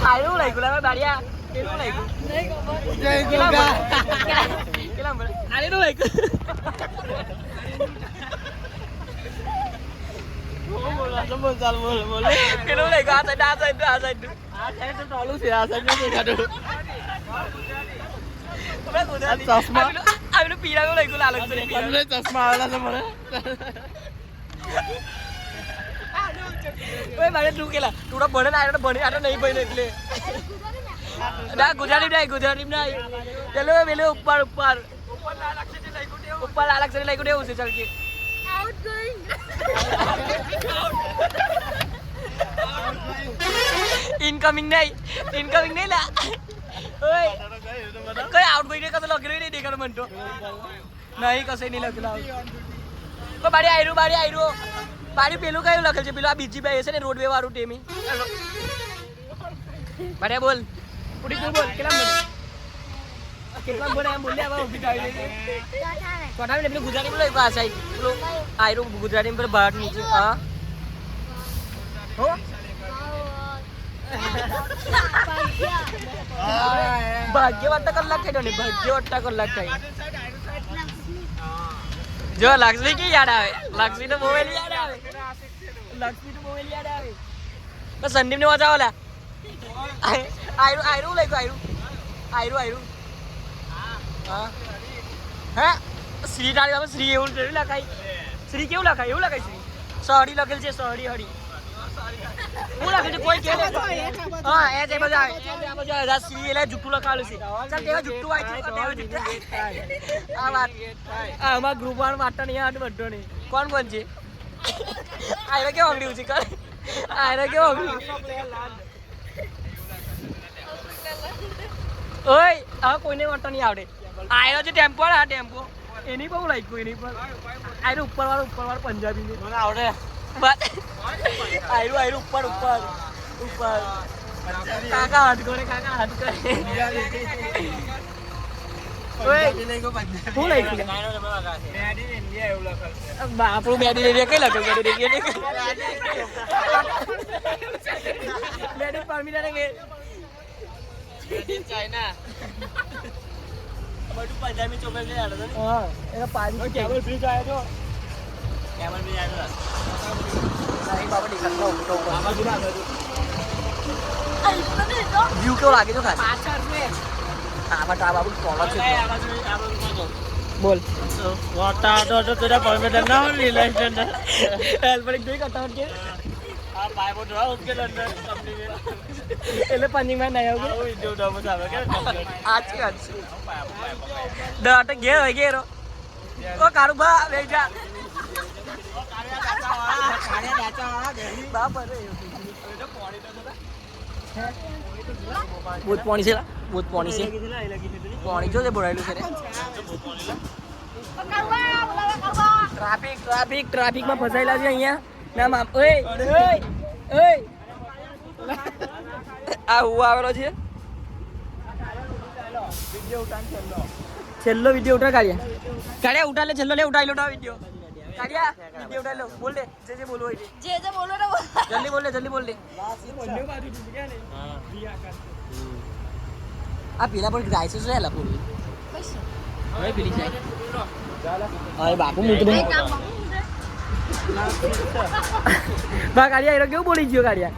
આયરું લઈ ગુલા બાડિયા કેવું લઈ ગયું નહીં કેલા બોલ આયરું લઈ ગયું બોલ ચાલ બોલ કેવું લઈ ગયું આ સાઈડ તો ચાલુ છે આ સાઈડ નથી કાઢો ચશ્મા આવીને પીરાનો લઈ ગયું લાલચ તમને ચશ્મા આવેલા છે મને ઓય મારે તું કેલા તું તો ભણે ના ભણે આટો નહીં ભણે એટલે ના ગુજરાતી નહીં ચલો વેલે ઉપર લાલક છે લઈ ગયો એવું છે ચાલ કે આઉટ ગોઈંગ ઇનકમિંગ નહીં લા ઓય કઈ આઉટ ગોઈંગ કતો લખેલું નહીં દેખાડો મન તો નહીં કશે નહીં લખેલું ઓ બાડી આયરું બાડી પેલું કયું લખેલ છે પેલું આ બીજી બે છે ને રોડવે વાળું ટેમી બાડી બોલ પૂરી તું બોલ કેટલા બોલે એમ બોલે હવે ઊભી થઈ ગઈ કોટાવી ને પેલું ગુજરાતી બોલે આ સાઈડ પેલું આયરું ગુજરાતી પર બહાર નીચે હા હો ભાગ્યવટ્ટા કલાક થઈ ને ભાગ્યવટ્ટા કલાક થઈ જો લક્ષ્મી की याद આવે લક્ષ્મી તો મોબાઈલ યાદ આવે તો સંદીપ ને વાંચાવો લા આયરું લઈ ગયો આયરું હા હે શ્રી ડાળી આપણે શ્રી એવું લખાય શ્રી કેવું લખાય એવું લખાય શ્રી સહડી લખેલ છે સહડી હડી હું લખેલ છે કોઈ કે હા એ જે બધા આ શ્રી એટલે જુઠ્ઠું લખાવેલું છે ચાલ તેવા જુઠ્ઠું આવી છે તેવા જુઠ્ઠું આ વાત આ અમારા ગ્રુપ વાળા વાટા નહીં આ બધો નહીં કોણ છે આયરો કેવો અંગડી ઉછી કર આયરો કેવો અંગડી ઓય આ કોઈને વાટા નહીં આવડે આયરો જે ટેમ્પો આ ટેમ્પો એની બહુ લાગ્યું એની પર આયરો ઉપરવાળો પંજાબી ને મને આવડે આયરો ઉપર કાકા હાથ કરે ઓય હું લઈ ગયો આપણું બેડી લઈ કઈ લખેલ બેડી પરમિનન્ટ કે ચાઇના બધું પંજાબી ચોકર છે યાર હા એના પાણી કેબલ બ્રિજ આવ્યો નહીં બાબા દેખાતો વ્યૂ કેવો લાગે છે ખાલી પાછળ છે આમાં તા બાબુ કોલો છે બોલ વોટા તો તેરા પરમિટ ના રિલેશન હેલ્પર એક દોઈ કટાવટ કે આ પાઇપો ડ્રો ઉસકે અંદર કંપની में એટલે પંજી માં નહીં આવગે ઓ વિડિયો ડબો આવે કે આછી ડટ ગે હોય ગેરો ઓ કારુબા બેજા કાળિયા દાચા બાપ રે તો પાણી તો बहुत पानी से पानी जो से भरायेलू छे रे ट्राफिक में फसायेला छे अहींया नाम ओए आ हुआ आवेलो छे वीडियो उठान छेल्लो वीडियो उठा काढिया उठा ले छेल्लो ले उठाई लो वीडियो काढिया वीडियो उठा लो बोल दे जे बोलो है जे बोलो ना जल्दी बोल दे બંને બાજુ ડૂબ ગયા ને હા આ પેલા પર જાય છે હેલા પૂરી હવે પેલી જાય અરે બાપુ હું તો બા કાઢિયા એરો કેવું બોલી ગયો કાઢિયા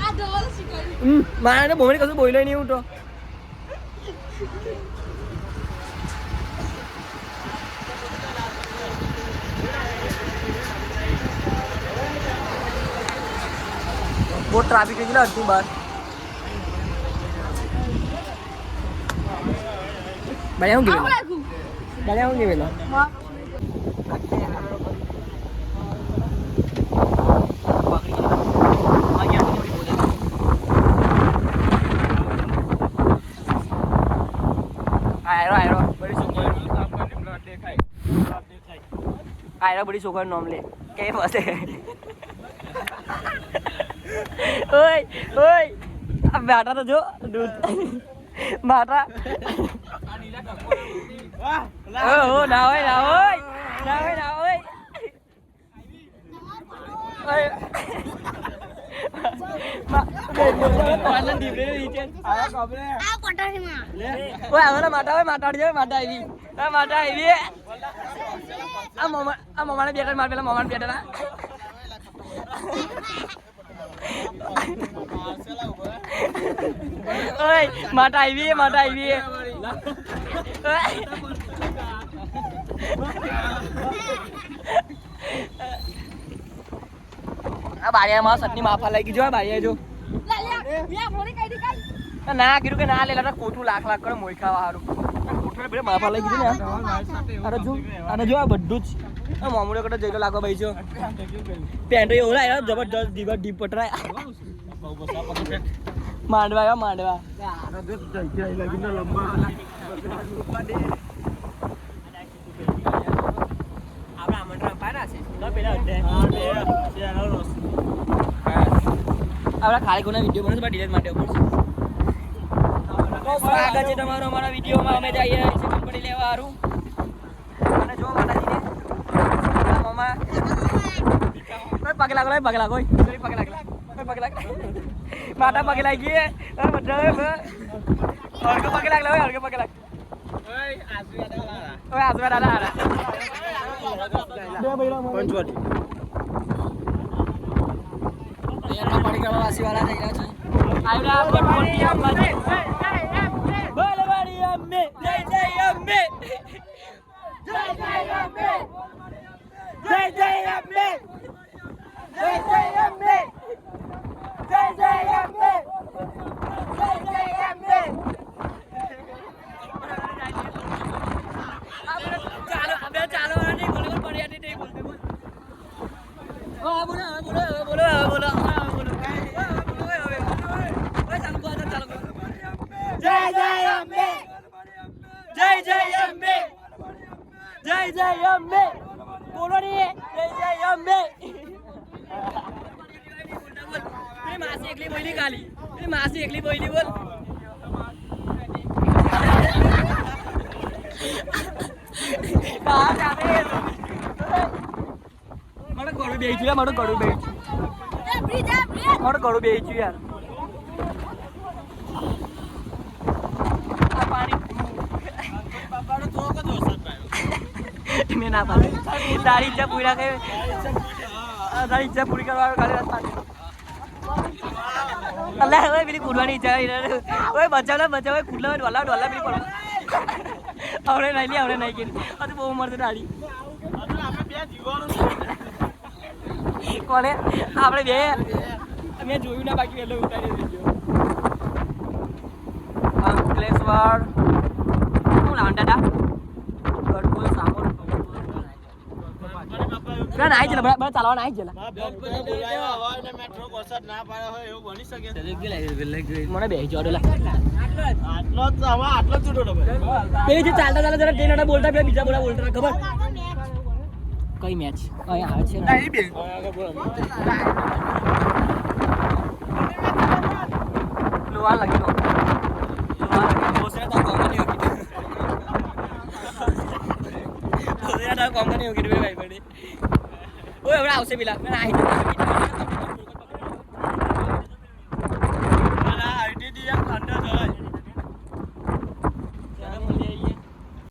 આ ડોલ શીખડી મારે બોમણી કશું બોલ્યો નહીં હું તો बहुत ट्रैफिक है ना अड्डी बार बढ़िया होंगे वेला आयरो बड़ी छोकर नाम ले के फसे ओए अब बैठा तो जो दूध बैठा ओ ना ओए ઓય આવના માટા હોય માટા આવી આ મમાને બેટર માર પેલા મમાને બેટર ઓય માટા આવી આ બારિયામાં સટની માફા લાગી જો બારિયા જો ના કીધું કે ના લેલા ખોટું લાખ કરે મોઈ ખાવા હારું ખોટું બે માફા લાગી ને અરે જો આ બધું જ મામુડે કટો જઈલો લાગો ભાઈ છો પેન્ટ એવો લાગ્યો જબરદસ્ત ડીપ પટરાય માંડવા આપણા ખાલી કોના વિડીયો બને છે ડિલેટ માટે સ્વાગત છે તમારો અમારા વિડીયોમાં અમે જઈએ છીએ કંપની લેવા હારું અને જો માતાજીને મમ્મા પગ લાગો માતા પગ લાગી બધા હળકે પગ લાગલા હોય હળકે પગ લાગ ઓય આસવા દાદા પંચવટી પાણી કરવા વાસી વાળા જઈ રહ્યા છે આવડા આપણે મોટી અમ્મા બોલ વાળી અમ્મે જય અમ્મે જય અમ્મે ચાલો નહીં બોલો પડ્યા નહીં બોલતે બોલ બોલો જય અંબે બોલો રે જય અંબે માસી એકલી બોલી ખાલી માસી એકલી બોલી બોલ મારો ગળું બેહી યાર મારો ગળું બેહી યાર મેં ના પાડે તારી ઈચ્છા પૂરા કરે તારી ઈચ્છા પૂરી કરવાનો કાલે રાત પાડે અલ્લાહ હવે પેલી કૂદવાની ઈચ્છા ઓય બચાવ કૂદલા ડોલા પેલી પડવા આવડે નહીં કે આ તો બહુ મરશે તારી કોને આપણે બે મેં જોયું ના બાકી એટલે ઉતારી દીધો અંકલેશ્વર શું લાવન દાદા ગડકોલ સામોર ના આઈ જલા બરાબર ચાલવા આઈ જલા બોલાયો હોય ને મેટ્રો કોસર ના પાડ્યો હોય એવું બની શકે મને બે જોડેલા આટલો જ છૂટો બે જે ચાલતા જરા ટ્રેન બોલતા બે બીજા બોલતા ખબર કઈ મેચ અહીંયા આવે છે નહીં બે લોવા લાગી કોમ નહીં હોગી ભાઈ પડી ઓય હવે આવશે પેલા આવી